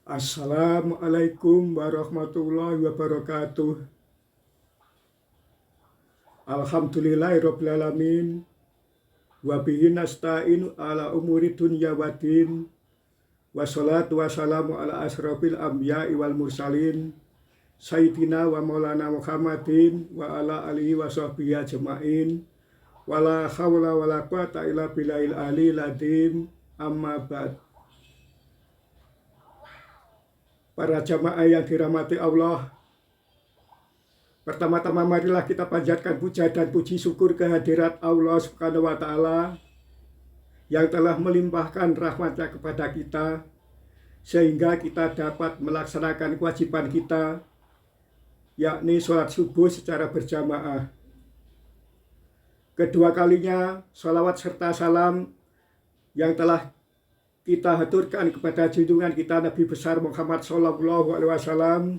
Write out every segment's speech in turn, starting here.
Assalamualaikum warahmatullahi wabarakatuh. Alhamdulillahirrabbilalamin. Wabihi nasta'inu ala umuri dunya waddin. Wassalatu wassalamu ala asrafil anbiya'i wal mursalin. Sayyidina wa maulana Muhammadin wa ala alihi wa sahbihi ajma'in. Wala hawla wala quwata illa billahil aliyil azim. Amma ba'd. Para jamaah yang dirahmati Allah, pertama-tama marilah kita panjatkan puja dan puji syukur kehadirat Allah Subhanahu wa Ta'ala yang telah melimpahkan rahmatnya kepada kita sehingga kita dapat melaksanakan kewajiban kita, yakni sholat subuh secara berjamaah. Kedua kalinya sholawat serta salam yang telah kita haturkan kepada junjungan kita Nabi besar Muhammad SAW,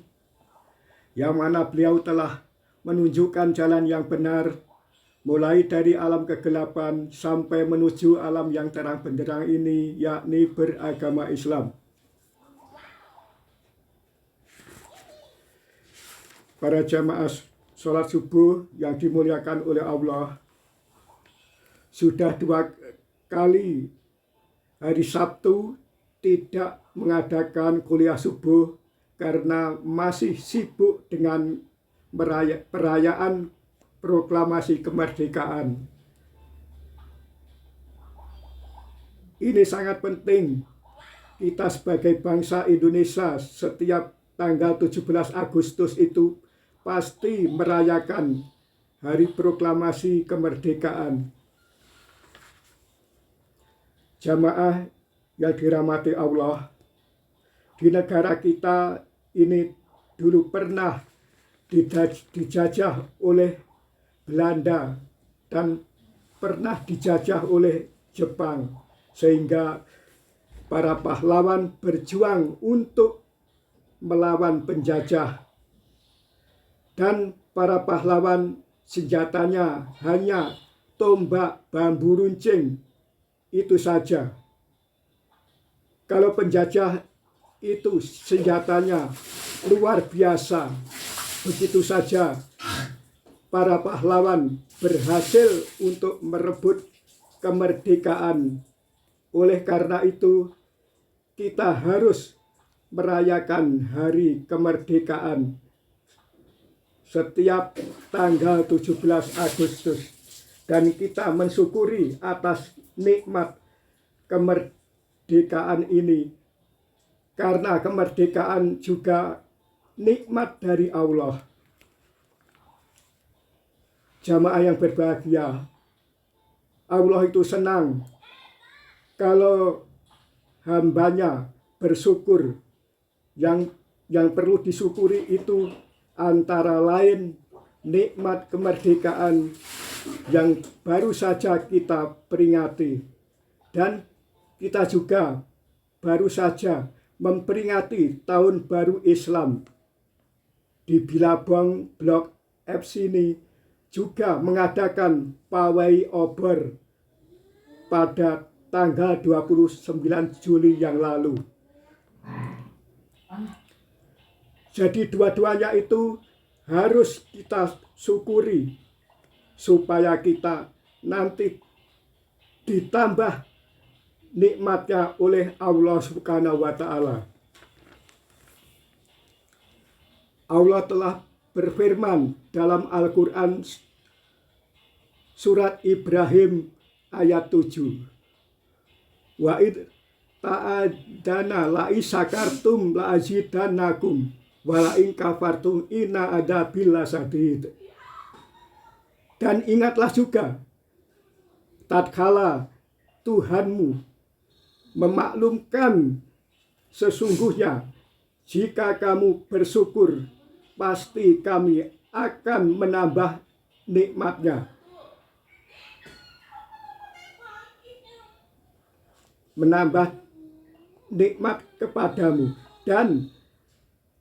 yang mana beliau telah menunjukkan jalan yang benar mulai dari alam kegelapan sampai menuju alam yang terang benderang ini, yakni beragama Islam. Para jamaah sholat subuh yang dimuliakan oleh Allah, sudah 2 kali hari Sabtu tidak mengadakan kuliah subuh karena masih sibuk dengan perayaan proklamasi kemerdekaan. Ini sangat penting. Kita sebagai bangsa Indonesia setiap tanggal 17 Agustus itu pasti merayakan hari proklamasi kemerdekaan. Jamaah yang dirahmati Allah, di negara kita ini dulu pernah dijajah oleh Belanda dan pernah dijajah oleh Jepang, sehingga para pahlawan berjuang untuk melawan penjajah, dan para pahlawan senjatanya hanya tombak, bambu runcing, itu saja. Kalau penjajah itu senjatanya luar biasa. Begitu saja para pahlawan berhasil untuk merebut kemerdekaan. Oleh karena itu kita harus merayakan hari kemerdekaan setiap tanggal 17 Agustus. Dan kita mensyukuri atas nikmat kemerdekaan ini, karena kemerdekaan juga nikmat dari Allah. Jamaah yang berbahagia, Allah itu senang kalau hambanya bersyukur. Yang perlu disyukuri itu antara lain nikmat kemerdekaan yang baru saja kita peringati, dan kita juga baru saja memperingati tahun baru Islam. Di Bilabong Blok F sini juga mengadakan pawai obor pada tanggal 29 Juli yang lalu. Jadi dua-duanya itu harus kita syukuri supaya kita nanti ditambah nikmatnya oleh Allah Subhanahu wa Ta'ala. Allah telah berfirman dalam Al-Quran surat Ibrahim ayat 7. Wa id ta'adana la'i sakartum la'azidannakum wa la'in kafartum inna adabil lasadid. Dan ingatlah juga tatkala Tuhanmu memaklumkan sesungguhnya jika kamu bersyukur pasti kami akan menambah nikmatnya. Menambah nikmat kepadamu. Dan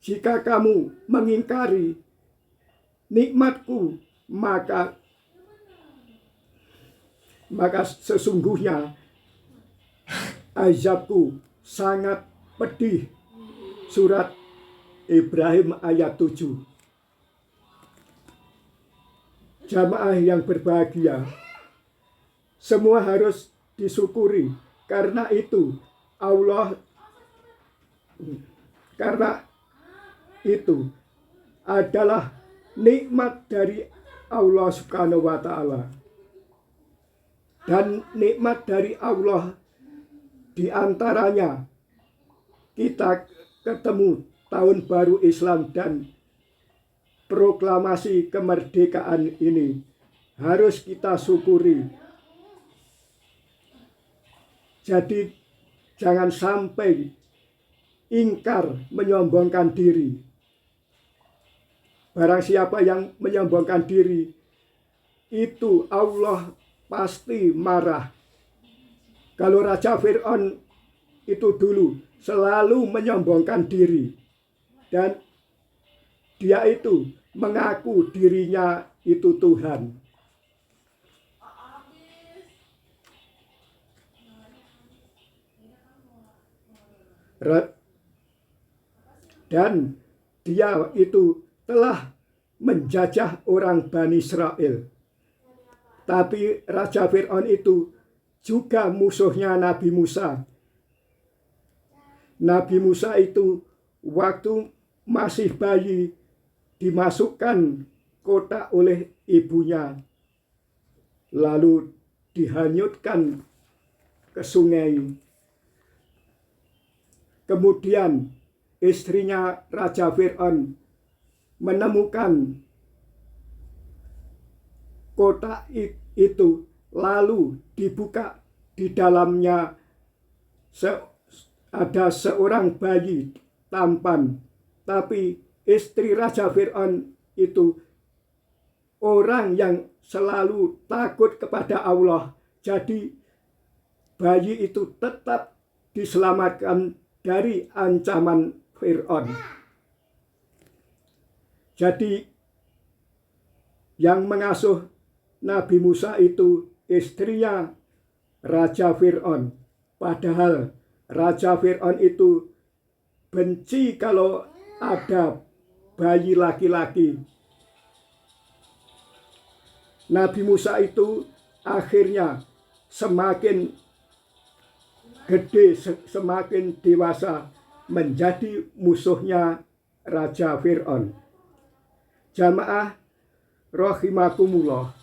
jika kamu mengingkari nikmatku, maka sesungguhnya azabku sangat pedih surat Ibrahim ayat 7. Jamaah yang berbahagia, semua harus disyukuri karena itu adalah nikmat dari Allah Subhanahu wa Ta'ala. Dan nikmat dari Allah diantaranya kita ketemu tahun baru Islam dan proklamasi kemerdekaan ini harus kita syukuri. Jadi jangan sampai ingkar menyombongkan diri. Barang siapa yang menyombongkan diri, itu Allah pasti marah. Kalau Raja Fir'aun itu dulu selalu menyombongkan diri. Dan dia itu mengaku dirinya itu Tuhan. Dan dia itu telah menjajah orang Bani Israel. Tapi Raja Fir'aun itu juga musuhnya Nabi Musa. Nabi Musa itu waktu masih bayi dimasukkan kotak oleh ibunya, lalu dihanyutkan ke sungai. Kemudian istrinya Raja Fir'aun menemukan kotak itu, lalu dibuka, di dalamnya ada seorang bayi tampan. Tapi istri Raja Fir'aun itu orang yang selalu takut kepada Allah. Jadi bayi itu tetap diselamatkan dari ancaman Fir'aun. Jadi yang mengasuh Nabi Musa itu istrinya Raja Fir'aun. Padahal Raja Fir'aun itu benci kalau ada bayi laki-laki. Nabi Musa itu akhirnya semakin gede, semakin dewasa, menjadi musuhnya Raja Fir'aun. Jamaah rahimakumullah.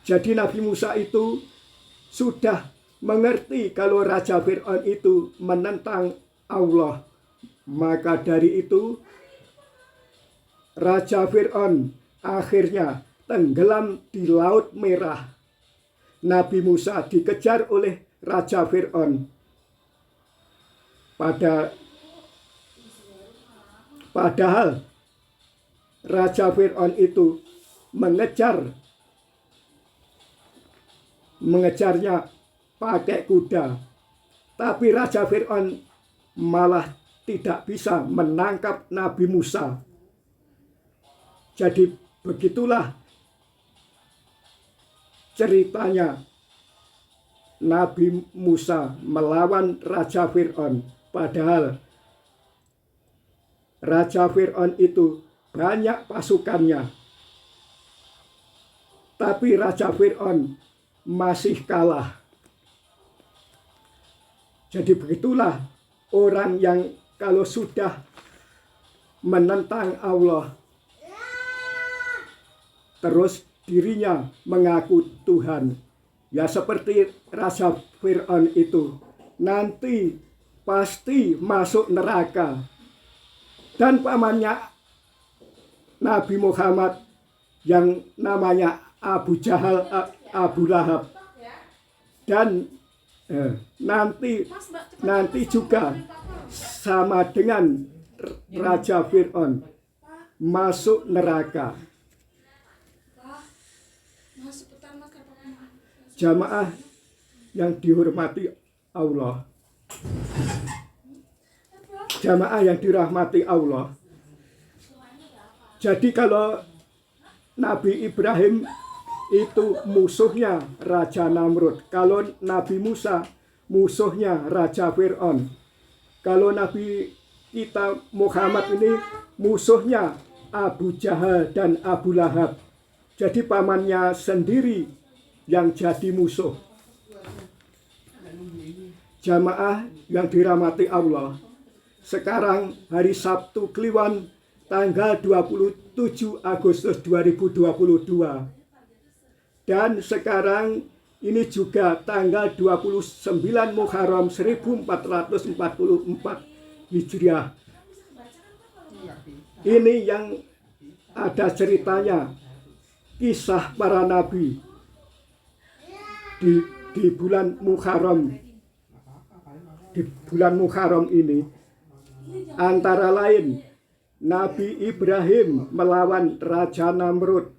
Jadi Nabi Musa itu sudah mengerti kalau Raja Fir'aun itu menentang Allah. Maka dari itu Raja Fir'aun akhirnya tenggelam di Laut Merah. Nabi Musa dikejar oleh Raja Fir'aun. Padahal Raja Fir'aun itu mengejarnya pakai kuda. Tapi Raja Fir'aun malah tidak bisa menangkap Nabi Musa. Jadi begitulah ceritanya Nabi Musa melawan Raja Fir'aun. Padahal Raja Fir'aun itu banyak pasukannya. Tapi Raja Fir'aun masih kalah. Jadi begitulah orang yang kalau sudah menentang Allah, terus dirinya mengaku Tuhan, ya seperti Raja Fir'aun itu nanti pasti masuk neraka. Dan pamannya Nabi Muhammad yang namanya Abu Jahal, Abu Lahab, dan nanti juga sama dengan Raja Fir'aun masuk neraka. Jamaah yang dihormati Allah, jamaah yang dirahmati Allah. Jadi kalau Nabi Ibrahim itu musuhnya Raja Namrud, kalau Nabi Musa musuhnya Raja Fir'aun. Kalau Nabi kita Muhammad ini musuhnya Abu Jahal dan Abu Lahab. Jadi pamannya sendiri yang jadi musuh. Jamaah yang dirahmati Allah, sekarang hari Sabtu Kliwon tanggal 27 Agustus 2022. Dan sekarang ini juga tanggal 29 Muharram 1444 Hijriah. Ini yang ada ceritanya, kisah para nabi di bulan Muharram. Di bulan Muharram ini antara lain Nabi Ibrahim melawan Raja Namrud,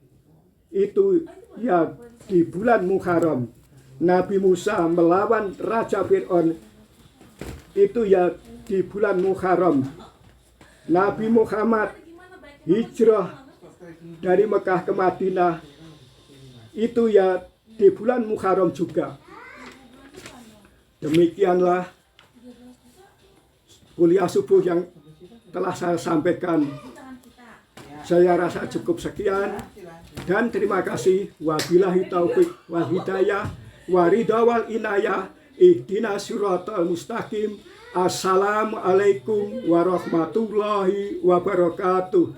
itu ya di bulan Muharram. Nabi Musa melawan Raja Fir'aun, itu ya di bulan Muharram. Nabi Muhammad hijrah dari Mekah ke Madinah, itu ya di bulan Muharram juga. Demikianlah kuliah subuh yang telah saya sampaikan. Saya rasa cukup sekian dan terima kasih. Wabillahi taufik wal hidayah waridha wal inayah ihdinas siratal mustaqim. Assalamualaikum warahmatullahi wabarakatuh.